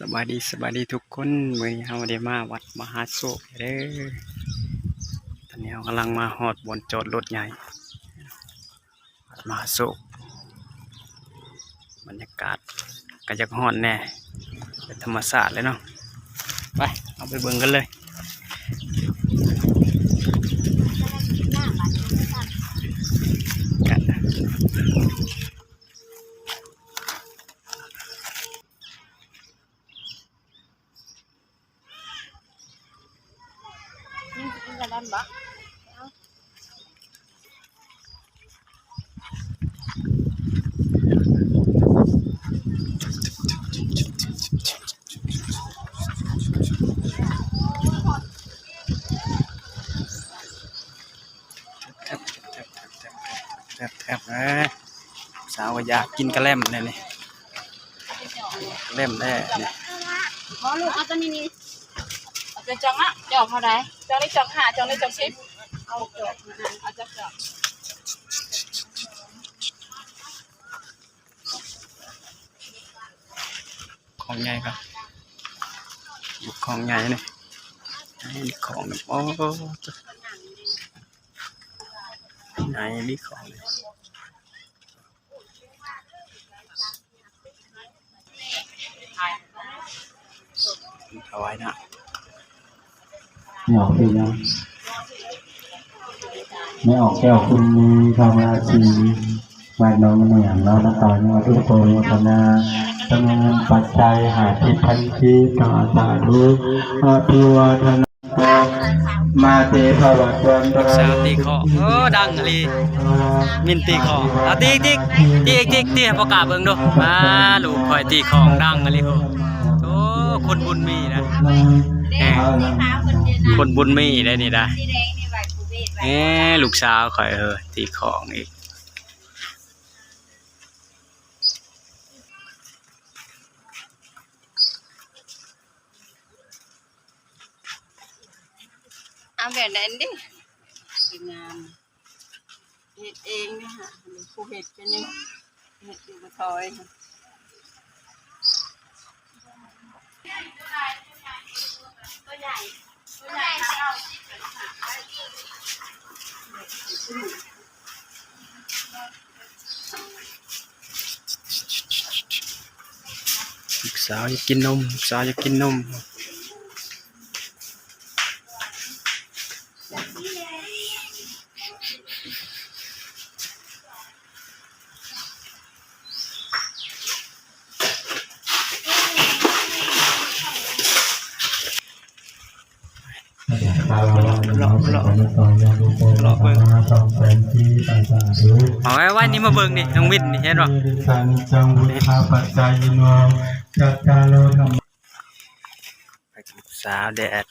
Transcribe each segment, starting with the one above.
สบายดีทุกคนมื้อนี้เฮาได้มาวัดมหาโศกเด้อตอนนี้เรากำลังมาฮอดบนจอดรถใหญ่วัดมหาโศกบรรยากาศก็จักฮ้อนแน่เป็นธรรมชาติเลยเนาะไปเอาไปเบิ่งกันเลยกันแทบสาวอยากกินกระแลมเลยนี่กระแลมแน่นี่พอลูกเอาตัวนี้เอาจะจังอ่ะจอกเท่าไรจังนี้จัง5จังนี้จัง10เอาจอกเอาจักจอกของใหญ่ครับของใหญ่นี่ของโอ้ใหญ่มีของเลยถวายนะไม่ออกเองนะไม่ออกแก้วคุณทำราชีใบน้องมันอย่างเราตอนนี้ทุกคนทำงานปัจจัยหาที่พันธีต่อสาธุอภิวาทนามาเตภวัตวันตรายตีคอดังอะไรมินตีคอเอาตีประกาศเบิ่งดูมาลูกคอยตีของดังอะไรโอ้คนบุญมีนะคนบุญมีได้นี่ได้ลูกสาวคอยตีของอีกเอาแบบนั้นดิสวยงามเฮ็ดเองนะฮะผู้เฮ็ดเป็นยังเฮ็ดอยู่บ่ถอยตัวใหญ่ลูกสาวอยากกินนมลูกสาวอยากกินนมเอาไว้นี่มาเบิ่งนี่น้องวินนี่เห็นป่ะจังวุฒาปัจจายโนจัตตาโลธรรมสาวแดด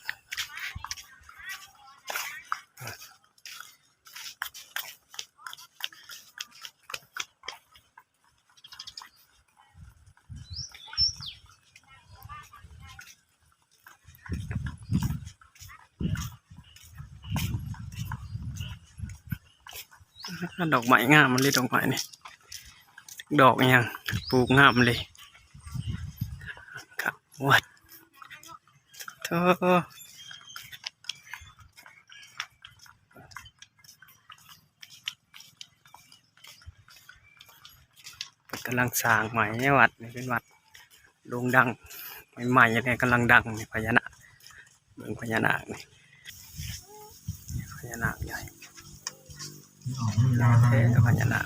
ดอกไม้งามมันเลยดอกไม้นี่ดอกยังปลูกงามเลยครับวัดเธอกำลังสร้างใหม่ในวัดนี่เป็นวัดโด่งดังใหม่ๆยังไงกำลังดังนี่พญานาคเบิ่งพญานาคนี่พญานาคใหญ่พญานาค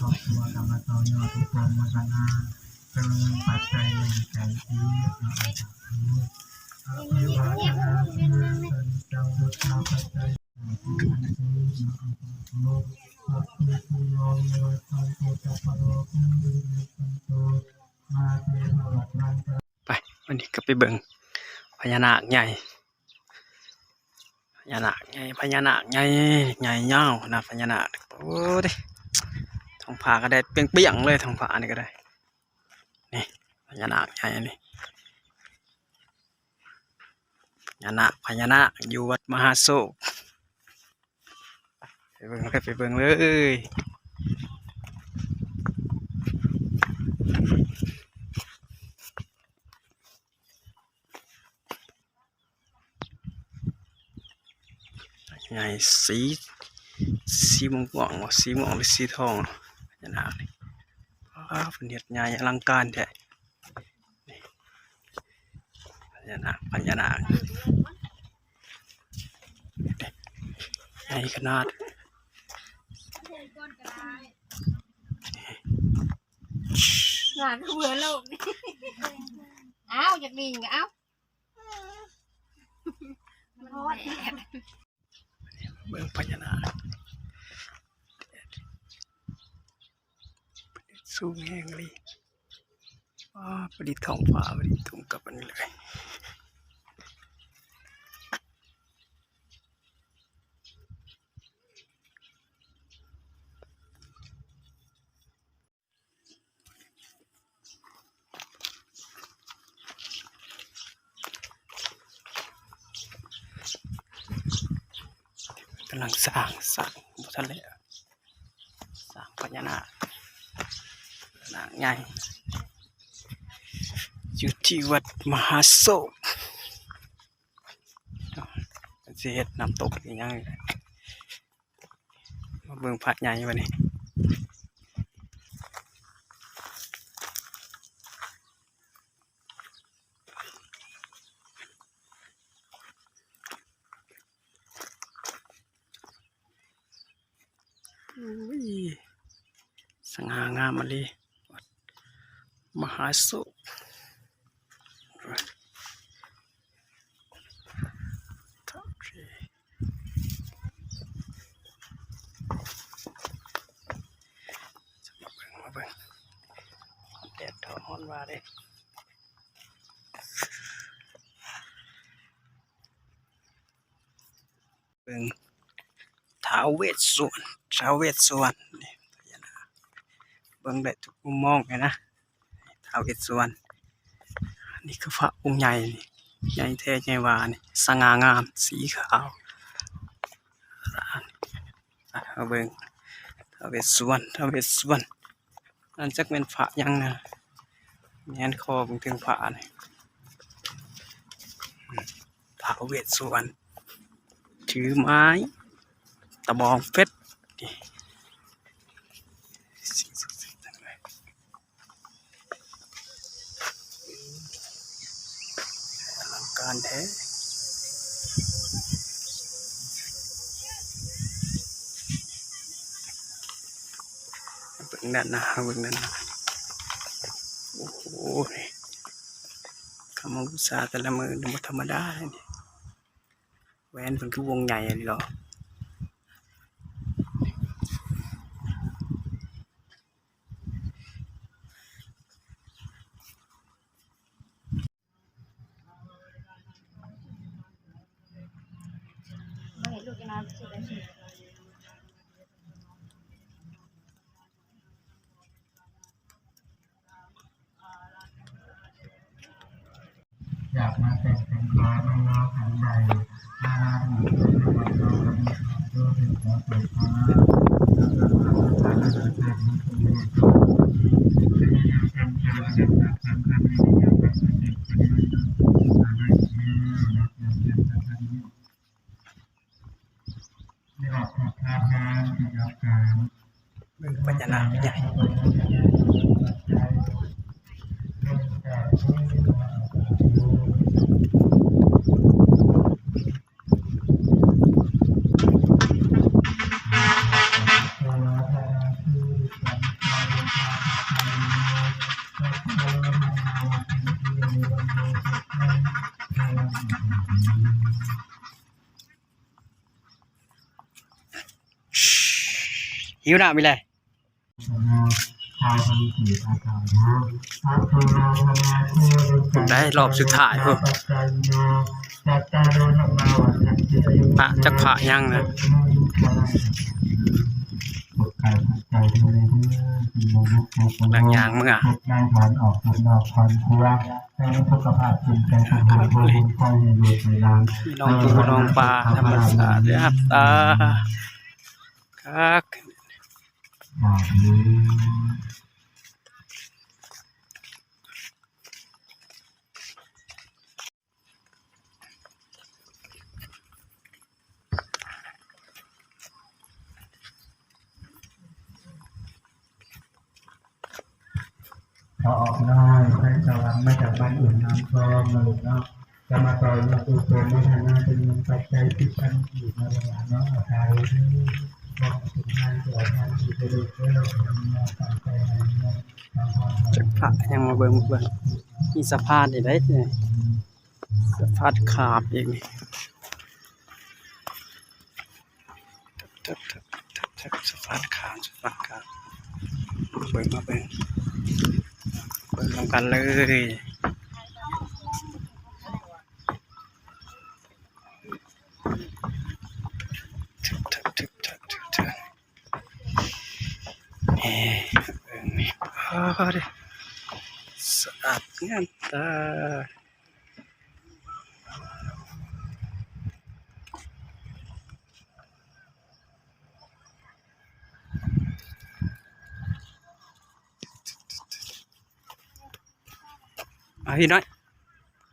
ไปวันนี้ก็ไปเบิ่งพญานาคใหญ่พญานาคใหญ่ยาวนะพญานาคโอ้ดิท้องฟ้าก็ได้เปรี้ยงๆเลยท้องฟ้านี่ก็ได้นี่พญานาคใหญ่นี่พญานาคอยู่วัดมหาโศกไปเบิ่งเลย ใหญ่สีม่วงว่าสีม่วงหรือสีทองพญานาคนี่เป็นเห็ดใหญ่อลังการแท้พญานาคใหญ่ขนาดหลานเบื่อโลกเอ้าอยากดิ่งเอ้ามันร้อนแดด เมืองพญานาคสูงแห้งเลยประดิษฐ์ท้องฟ้าประดิษฐ์ตรงกับอันนี้เลยกำลังสร้างบุทันเลยสร้างพญานาคใหญ่อยู่ที่วัดมหาโศกเสียดน้ำตกอย่างนี้มาเบิ่งพระใหญ่วันนี้สง่างามมาเลยมหาโศกมาเบิ่งแดดร้อนว่าเลยเบิ่งท้าวเวสสุวรรณนี่พญานาคเบิ่งได้ทุกมุมมองเลยนะท้าวเวสสุวรรณนี่คือพระองค์ใหญ่นี่ใหญ่แท้ใหญ่ว่านี่สง่างามสีขาวเอาเบิ่งท้าวเวสสุวรรณนั่นจักเป็นพระยังนะแม่นคอเบิ่งถึงพระนี่ท้าวเวสสุวรรณถือไม้ตะบองเพชรสิ่งศักดิ์สิทธิ์ทั้งหลายอลังการแท้เบิ่งด้านหน้าโอ้โหคำอุตสาห์แต่ละมือนี่บ่ธรรมดาเนี่ยแหวนเพิ่นคือวงใหญ่เลยเหรออยากมาแต่งเป็นร้อยไม่รอขันใดนานาหมู่เป็นระดับเราก็มีความรู้ถึงความสวยงามการเดินทางนี้คือเรื่องของเป็นอย่างเป็นเจริญจากทางการเงินอย่างเป็นสิ่งที่ดีอะไรที่นักเรียนเป็นทางนี้ในหลักของทางการที่ยาวการ เบิ่งพญานาคใหญ่หิวน้ำมีอะไรได้รอบสุดท้ายพวกพระจักพระยังนะบางอย่างมึงอ่ะ นายถอนออกจากนอกคอนครัวในสุขภาพจิตใจของผู้บริโภคอยู่ในร้าน น้องปูน้องปลาธรรมศาสตร์ครับครับ อ ไทยสวรรค์มาจากบ้านอื่นน้ำพร้อมนะลูกเนาะจะมาต่อยอดอุปโภคในฐานะเป็นเงินปัจจัยที่พันอยู่ในระหว่างเนาะอาคารีที่บอกถึงงานตัวงานที่จะดูเรื่องงานต่างใจงานเงินทางความ จักพระยังมาเบิ่งมีสะพานนี่ได้เนี่ยสะพานขาบอีกนี่สะพานขาบเบิ่งมาเบิ่งนำกันเลยเบิ่งนี่พอดิสะอาดงามตาเอาพี่น้อย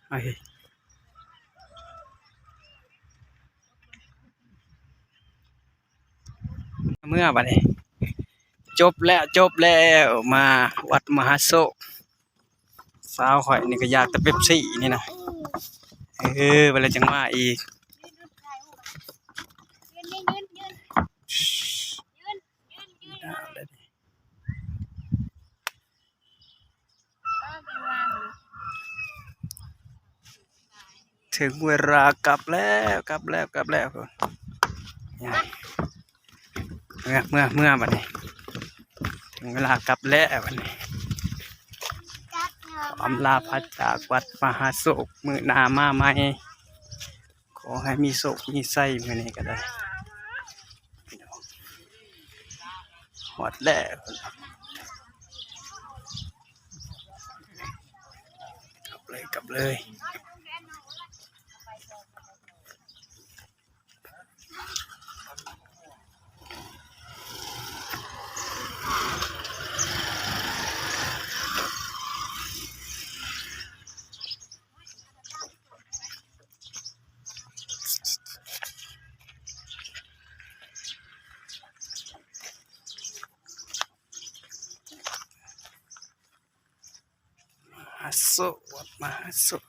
เอาพี่เมื่อบัดนี้จบแล้วมาวัดมหาโศกสาวข่อยนี่ก็อยากแต่เป๊ปซี่นี่นะเวลาจังว่าอีกถึงเวลากลับแล้วเมื่อบัดนี้ถึงเวลากลับแล้วบัดนี้อำลาพัดจากวัดมหาโศกมื้อหน้ามาใหม่ขอให้มีโศกมีไส้มื้อนี้ก็ได้หอดแล้วกลับเลยวัดมหาโศก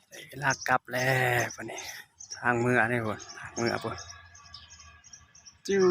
ได้เวลากลับแล้ววันนี้ทางเมื่อนี่บ่ทางเมื่อบ่จิ้ว